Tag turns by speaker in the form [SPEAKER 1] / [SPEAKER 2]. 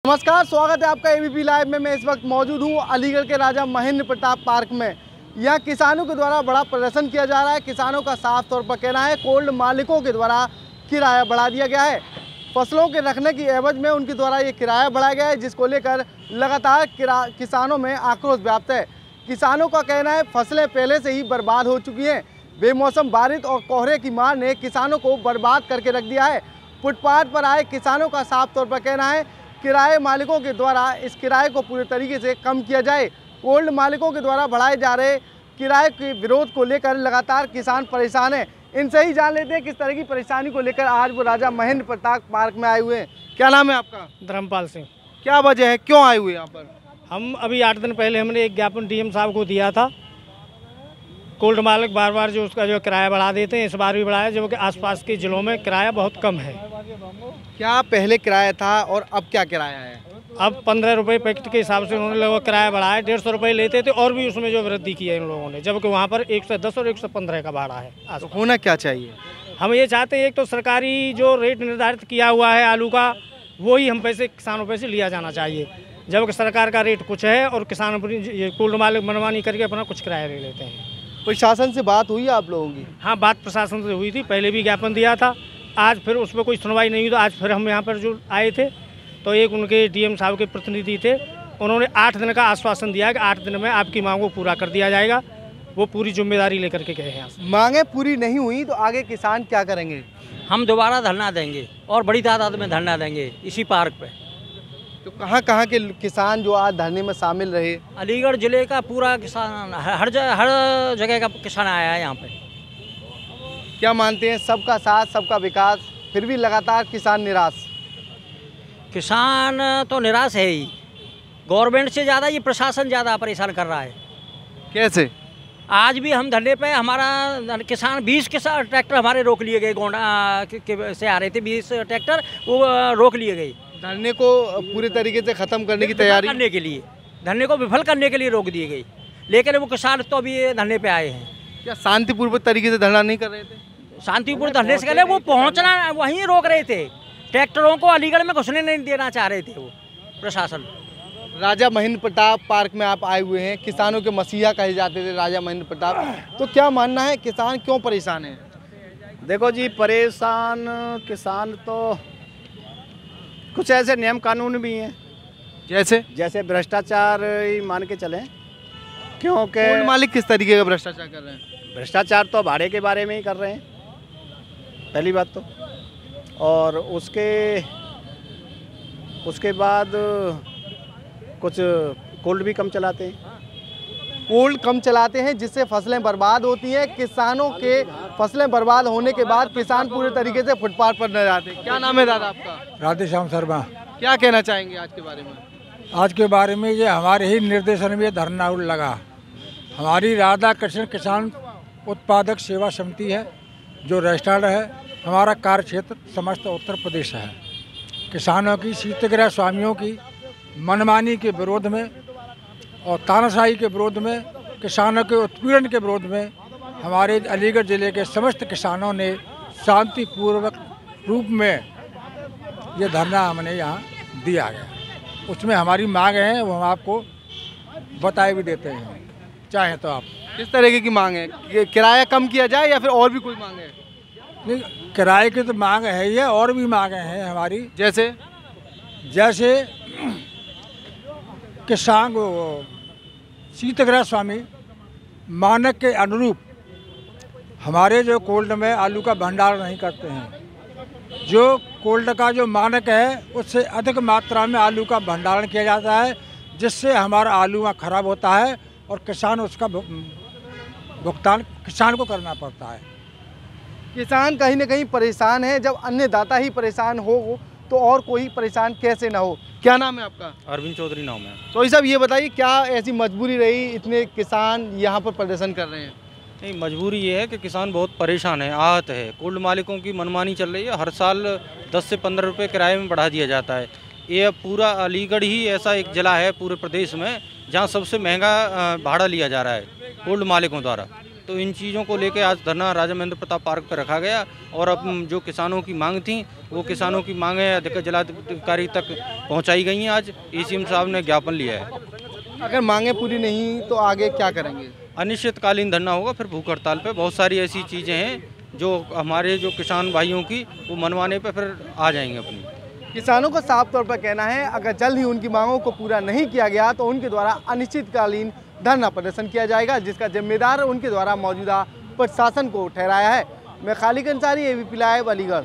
[SPEAKER 1] नमस्कार, स्वागत है आपका एबीपी लाइव में। मैं इस वक्त मौजूद हूँ अलीगढ़ के राजा महेंद्र प्रताप पार्क में। यहाँ किसानों के द्वारा बड़ा प्रदर्शन किया जा रहा है। किसानों का साफ तौर पर कहना है कोल्ड मालिकों के द्वारा किराया बढ़ा दिया गया है। फसलों के रखने की एवज में उनके द्वारा ये किराया बढ़ाया गया है, जिसको लेकर लगातार किसानों में आक्रोश व्याप्त है। किसानों का कहना है फसलें पहले से ही बर्बाद हो चुकी हैं। बेमौसम बारिश और कोहरे की मार ने किसानों को बर्बाद करके रख दिया है। फुटपाथ पर आए किसानों का साफ तौर पर कहना है किराए मालिकों के द्वारा इस किराए को पूरे तरीके से कम किया जाए। कोल्ड मालिकों के द्वारा बढ़ाए जा रहे किराए के विरोध को लेकर लगातार किसान परेशान हैं। इनसे ही जान लेते हैं किस तरह की परेशानी को लेकर आज वो राजा महेंद्र प्रताप पार्क में आए हुए हैं। क्या नाम है आपका?
[SPEAKER 2] धर्मपाल सिंह।
[SPEAKER 1] क्या वजह है, क्यों आए हुए यहाँ पर?
[SPEAKER 2] हम अभी 8 दिन पहले हमने एक ज्ञापन डीएम साहब को दिया था। कोल्ड मालिक बार बार जो उसका जो किराया बढ़ा देते हैं, इस बार भी बढ़ाया, जबकि आसपास के ज़िलों में किराया बहुत कम है।
[SPEAKER 1] क्या पहले किराया था और अब क्या किराया है?
[SPEAKER 2] अब 15 रुपये पैकेट के हिसाब से उन्होंने लोगों किराया बढ़ाया। 150 रुपये लेते थे और भी उसमें जो वृद्धि की है इन लोगों ने, जबकि वहाँ पर 110 और 115 का भाड़ा है।
[SPEAKER 1] तो होना क्या चाहिए?
[SPEAKER 2] हम ये चाहते हैं एक तो सरकारी जो रेट निर्धारित किया हुआ है आलू का, वही हम पैसे किसानों पे से लिया जाना चाहिए, जबकि सरकार का रेट कुछ है और किसान अपनी कोल्ड मालिक मनमानी करके अपना कुछ किराया ले लेते हैं।
[SPEAKER 1] प्रशासन से बात हुई आप लोगों की?
[SPEAKER 2] हाँ, बात प्रशासन से हुई थी, पहले भी ज्ञापन दिया था। आज फिर उस पर कोई सुनवाई नहीं हुई, तो आज फिर हम यहाँ पर जो आए थे तो एक उनके डीएम साहब के प्रतिनिधि थे, उन्होंने 8 दिन का आश्वासन दिया कि 8 दिन में आपकी मांगों को पूरा कर दिया जाएगा। वो पूरी जिम्मेदारी लेकर के गए हैं।
[SPEAKER 1] मांगें पूरी नहीं हुई तो आगे किसान क्या करेंगे?
[SPEAKER 3] हम दोबारा धरना देंगे और बड़ी तादाद में धरना देंगे इसी पार्क पे।
[SPEAKER 1] तो कहाँ के किसान जो आज धरने में शामिल रहे?
[SPEAKER 3] अलीगढ़ जिले का पूरा किसान, हर जगह का किसान आया है यहाँ पे।
[SPEAKER 1] क्या मानते हैं सबका साथ सबका विकास, फिर भी लगातार किसान निराश?
[SPEAKER 3] किसान तो निराश है ही। गवर्नमेंट से ज़्यादा ये प्रशासन ज़्यादा परेशान कर रहा है।
[SPEAKER 1] कैसे?
[SPEAKER 3] आज भी हम धरने पे, हमारा किसान 20 किसान ट्रैक्टर हमारे रोक लिए गए। गोंडा से आ रहे थे 20 ट्रैक्टर, वो रोक लिए गए।
[SPEAKER 1] धरने को पूरे तरीके से खत्म करने की तैयारी
[SPEAKER 3] करने के लिए, धरने को विफल करने के लिए रोक दिए गई। लेकिन वो किसान तो अभी धरने पे आए हैं।
[SPEAKER 1] क्या शांतिपूर्वक तरीके से धरना नहीं कर रहे थे?
[SPEAKER 3] शांतिपूर्ण धरने से पहले वो पहुंचना वहीं रोक रहे थे। ट्रैक्टरों को अलीगढ़ में घुसने नहीं देना चाह रहे थे वो प्रशासन।
[SPEAKER 1] राजा महेंद्र प्रताप पार्क में आप आए हुए हैं, किसानों के मसीहा कहे जाते थे राजा महेंद्र प्रताप, तो क्या मानना है किसान क्यों परेशान है?
[SPEAKER 4] देखो जी, परेशान किसान तो कुछ ऐसे नियम कानून भी हैं, जैसे भ्रष्टाचार ही मान के चलें। क्योंकि
[SPEAKER 1] कोल्ड मालिक किस तरीके का भ्रष्टाचार कर रहे हैं?
[SPEAKER 4] भ्रष्टाचार तो भाड़े के बारे में ही कर रहे हैं, पहली बात तो। और उसके बाद कुछ कोल्ड भी कम चलाते हैं।
[SPEAKER 1] कोल्ड कम चलाते हैं जिससे फसलें बर्बाद होती हैं। किसानों के फसलें बर्बाद होने के बाद किसान पूरे तरीके से फुटपाथ पर न जाते। क्या नाम है दादा आपका?
[SPEAKER 5] राधेश्याम शर्मा।
[SPEAKER 1] क्या कहना चाहेंगे आज के बारे में?
[SPEAKER 5] आज के बारे में ये हमारे ही निर्देशन में धरना लगा। हमारी राधा कृष्ण किसान उत्पादक सेवा समिति है, जो रजिस्टर्ड है। हमारा कार्य क्षेत्र समस्त उत्तर प्रदेश है। किसानों की, शीतगृह स्वामियों की मनमानी के विरोध में और तानाशाही के विरोध में, किसानों के उत्पीड़न के विरोध में हमारे अलीगढ़ ज़िले के समस्त किसानों ने शांतिपूर्वक रूप में ये धरना हमने यहाँ दिया गया। उसमें हमारी मांग है, वो हम आपको बताए भी देते हैं, चाहें तो आप।
[SPEAKER 1] किस तरीके की मांग है? किराया कम किया जाए या फिर और भी कोई मांग है?
[SPEAKER 5] नहीं, किराए की तो मांग है ही है, और भी मांगें हैं हमारी।
[SPEAKER 1] जैसे किसान
[SPEAKER 5] शीतगृह स्वामी मानक के अनुरूप हमारे जो कोल्ड में आलू का भंडारण नहीं करते हैं। जो कोल्ड का जो मानक है उससे अधिक मात्रा में आलू का भंडारण किया जाता है, जिससे हमारा आलू वहाँ खराब होता है और किसान उसका भुगतान किसान को करना पड़ता है।
[SPEAKER 1] किसान कहीं ना कहीं परेशान है। जब अन्नदाता ही परेशान हो तो और कोई परेशान कैसे ना हो? क्या नाम है आपका?
[SPEAKER 6] अरविंद चौधरी नाम है।
[SPEAKER 1] तो साहब ये बताइए, क्या ऐसी मजबूरी रही, इतने किसान यहाँ पर प्रदर्शन कर रहे हैं?
[SPEAKER 6] नहीं, मजबूरी ये है कि किसान बहुत परेशान है, आहत है। कोल्ड मालिकों की मनमानी चल रही है। हर साल 10 से 15 रुपये किराए में बढ़ा दिया जाता है। ये पूरा अलीगढ़ ही ऐसा एक जिला है पूरे प्रदेश में जहाँ सबसे महंगा भाड़ा लिया जा रहा है कोल्ड मालिकों द्वारा। तो इन चीज़ों को लेकर आज धरना राजा महेंद्र प्रताप पार्क पर रखा गया और अब जो किसानों की मांग थी वो किसानों की मांगें अधिकारी जिलाधिकारी तक पहुंचाई गई हैं। आज ACM साहब ने ज्ञापन लिया है।
[SPEAKER 1] अगर मांगे पूरी नहीं तो आगे क्या करेंगे?
[SPEAKER 6] अनिश्चितकालीन धरना होगा, फिर भूख हड़ताल पे। बहुत सारी ऐसी चीज़ें हैं जो हमारे जो किसान भाइयों की वो मनवाने पे फिर आ जाएंगे अपनी।
[SPEAKER 1] किसानों का साफ तौर पर कहना है अगर जल्द ही उनकी मांगों को पूरा नहीं किया गया तो उनके द्वारा अनिश्चितकालीन धरना प्रदर्शन किया जाएगा, जिसका जिम्मेदार उनके द्वारा मौजूदा प्रशासन को ठहराया है। मैं खालिद अंसारी, ABP लाइव, अलीगढ़।